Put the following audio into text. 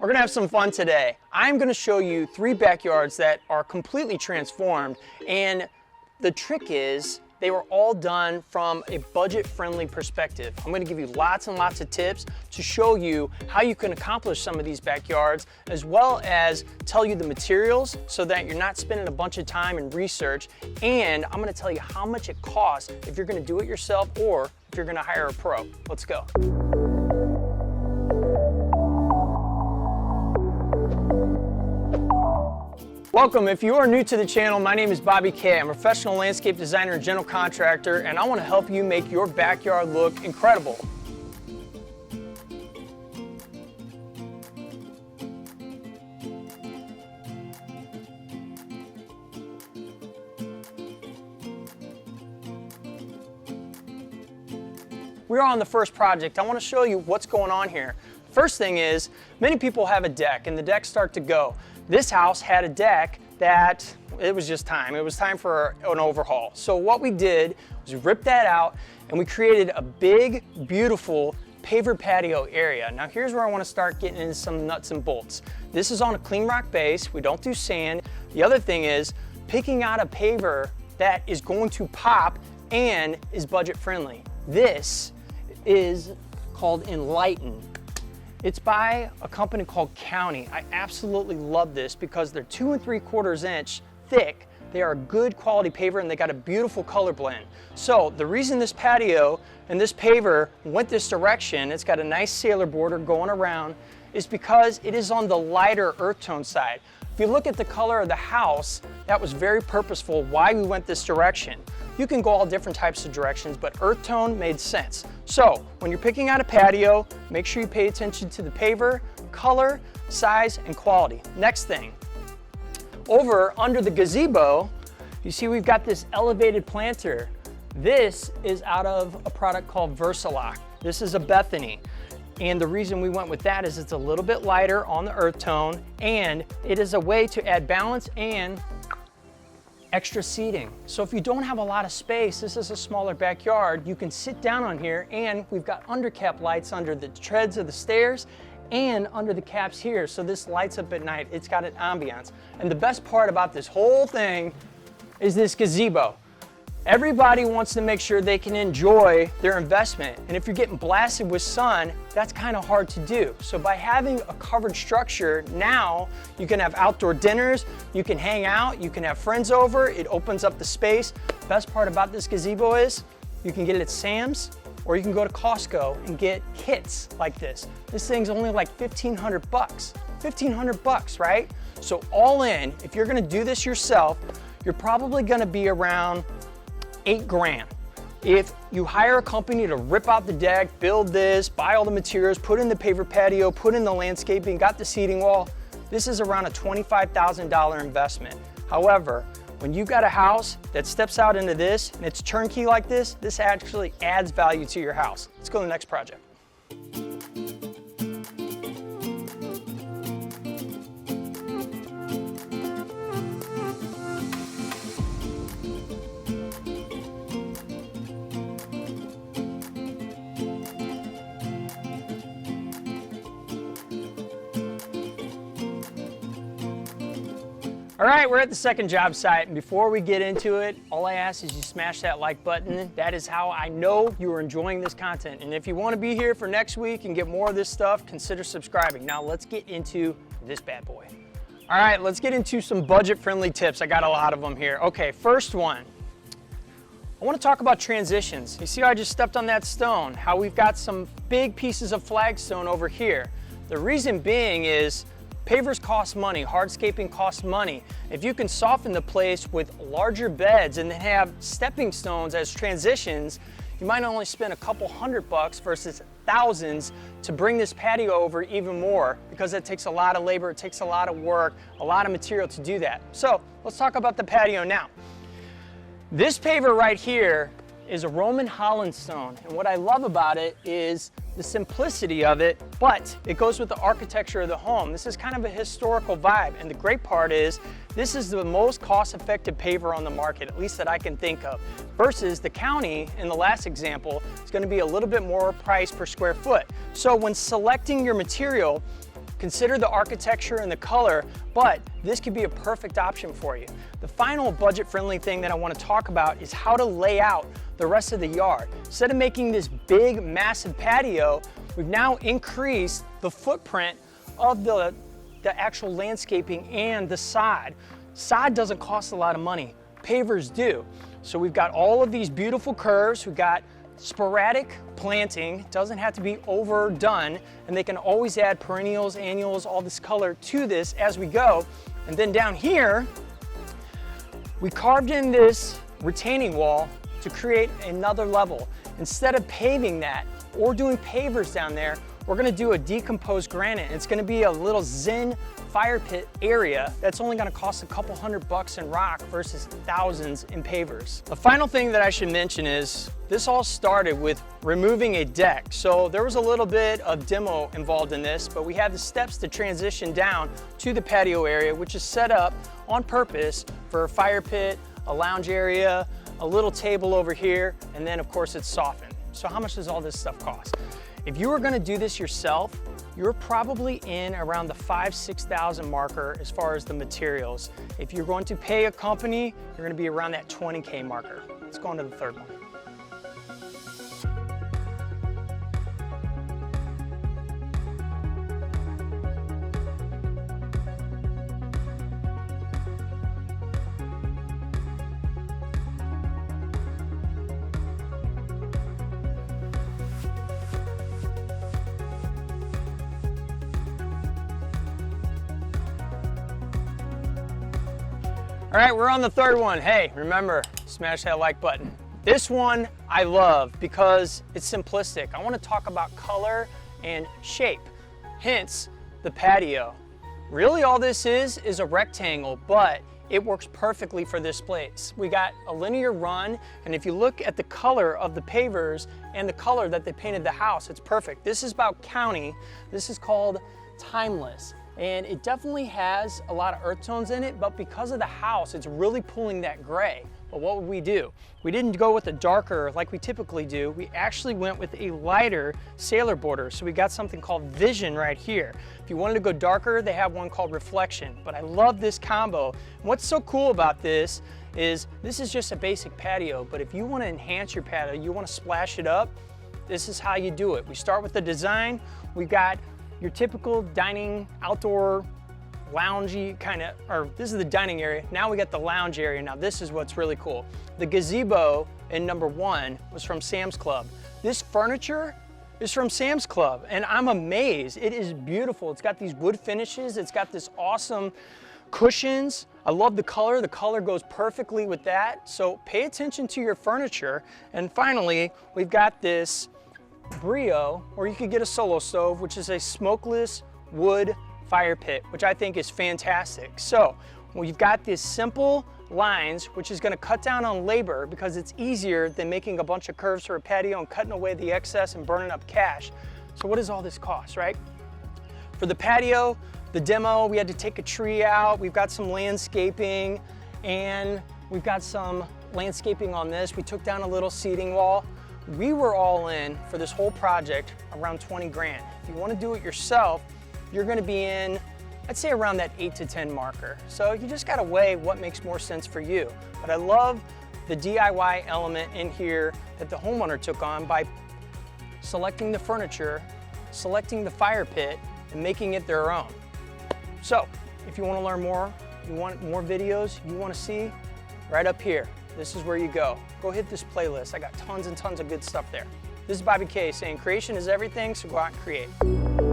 We're gonna have some fun today. I'm gonna show you 3 backyards that are completely transformed, and the trick is they were all done from a budget-friendly perspective. I'm gonna give you lots and lots of tips to show you how you can accomplish some of these backyards, as well as tell you the materials so that you're not spending a bunch of time in research, and I'm gonna tell you how much it costs if you're gonna do it yourself or if you're gonna hire a pro. Let's go. Welcome. If you are new to the channel, my name is Bobby K. I'm a professional landscape designer and general contractor, and I want to help you make your backyard look incredible. We're on the first project. I want to show you what's going on here. First thing is, many people have a deck and the decks start to go. This house had a deck that it was just time. It was time for an overhaul. So what we did was rip that out and we created a big, beautiful paver patio area. Now here's where I want to start getting into some nuts and bolts. This is on a clean rock base. We don't do sand. The other thing is picking out a paver that is going to pop and is budget friendly. This is called Enlighten. It's by a company called Coyote. I absolutely love this because they're 2 3/4 inch thick. They are a good quality paver and they got a beautiful color blend. So the reason this patio and this paver went this direction, it's got a nice sailor border going around, is because it is on the lighter earth tone side. If you look at the color of the house, that was very purposeful why we went this direction. You can go all different types of directions, but earth tone made sense. So when you're picking out a patio, make sure you pay attention to the paver, color, size, and quality. Next thing, over under the gazebo, you see we've got this elevated planter. This is out of a product called Versalock. This is a Bethany. And the reason we went with that is it's a little bit lighter on the earth tone, and it is a way to add balance and extra seating. So if you don't have a lot of space, this is a smaller backyard, you can sit down on here, and we've got undercap lights under the treads of the stairs and under the caps here. So this lights up at night. It's got an ambiance. And the best part about this whole thing is this gazebo. Everybody wants to make sure they can enjoy their investment. And if you're getting blasted with sun, that's kind of hard to do. So by having a covered structure, now you can have outdoor dinners, you can hang out, you can have friends over, it opens up the space. Best part about this gazebo is you can get it at Sam's or you can go to Costco and get kits like this. This thing's only like 1,500 bucks. 1,500 bucks, right? So all in, if you're gonna do this yourself, you're probably gonna be around 8 grand. If you hire a company to rip out the deck, build this, buy all the materials, put in the paver patio, put in the landscaping, got the seating wall, this is around a $25,000 investment. However, when you've got a house that steps out into this and it's turnkey like this actually adds value to your house. Let's go to the next project. All right, we're at the second job site, and before we get into it, all I ask is you smash that like button. That is how I know you are enjoying this content. And if you want to be here for next week and get more of this stuff, consider subscribing. Now let's get into this bad boy. All right, let's get into some budget-friendly tips. I got a lot of them here. Okay, first one. I want to talk about transitions. You see how I just stepped on that stone? How we've got some big pieces of flagstone over here. The reason being is pavers cost money, hardscaping costs money. If you can soften the place with larger beds and then have stepping stones as transitions, you might only spend a couple $100 versus thousands to bring this patio over even more, because it takes a lot of labor, it takes a lot of work, a lot of material to do that. So let's talk about the patio now. This paver right here is a Roman Holland stone, and what I love about it is the simplicity of it, but it goes with the architecture of the home. This is kind of a historical vibe, and the great part is this is the most cost-effective paver on the market, at least that I can think of, versus the Coyote in the last example is going to be a little bit more price per square foot. So when selecting your material, Consider the architecture and the color, but this could be a perfect option for you. The final budget-friendly thing that I want to talk about is how to lay out the rest of the yard. Instead of making this big, massive patio, we've now increased the footprint of the actual landscaping and the sod. Sod doesn't cost a lot of money, pavers do. So we've got all of these beautiful curves, we've got sporadic planting, doesn't have to be overdone, and they can always add perennials, annuals, all this color to this as we go. And then down here, we carved in this retaining wall to create another level. Instead of paving that or doing pavers down there, we're gonna do a decomposed granite. It's gonna be a little zen fire pit area that's only gonna cost a couple $100 in rock versus thousands in pavers. The final thing that I should mention is this all started with removing a deck. So there was a little bit of demo involved in this, but we had the steps to transition down to the patio area, which is set up on purpose for a fire pit, a lounge area, a little table over here, and then of course it's softened. So how much does all this stuff cost? If you were gonna do this yourself, you're probably in around the $5,000–6,000 marker as far as the materials. If you're going to pay a company, you're gonna be around that $20K marker. Let's go on to the third one. All right, we're on the third one. Hey, remember, smash that like button. This one I love because it's simplistic. I want to talk about color and shape, hence the patio. Really all this is a rectangle, but it works perfectly for this place. We got a linear run, and if you look at the color of the pavers and the color that they painted the house, it's perfect. This is about county. This is called Timeless. And it definitely has a lot of earth tones in it, but because of the house, it's really pulling that gray. But what would we do? We didn't go with a darker like we typically do. We actually went with a lighter sailor border. So we got something called Vision right here. If you wanted to go darker, they have one called Reflection. But I love this combo. And what's so cool about this is just a basic patio, but if you want to enhance your patio, you want to splash it up, this is how you do it. We start with the design. We've got your typical dining, outdoor, loungy kind of, or this is the dining area. Now we got the lounge area. Now this is what's really cool. The gazebo in number 1 was from Sam's Club. This furniture is from Sam's Club, and I'm amazed. It is beautiful. It's got these wood finishes. It's got this awesome cushions. I love the color. The color goes perfectly with that. So pay attention to your furniture. And finally, we've got this Brio, or you could get a solo stove, which is a smokeless wood fire pit, which I think is fantastic. So we've got these simple lines, which is going to cut down on labor because it's easier than making a bunch of curves for a patio and cutting away the excess and burning up cash. So what does all this cost, right? For the patio, the demo, we had to take a tree out. We've got some landscaping, and we've got some landscaping on this. We took down a little seating wall. We were all in for this whole project around 20 grand. If you want to do it yourself, you're going to be in, I'd say around that 8 to 10 marker. So you just got to weigh what makes more sense for you. But I love the DIY element in here that the homeowner took on by selecting the furniture, selecting the fire pit, and making it their own. So if you want to learn more, you want more videos you want to see, right up here. This is where you go. Go hit this playlist. I got tons and tons of good stuff there. This is Bobby K saying creation is everything, so go out and create.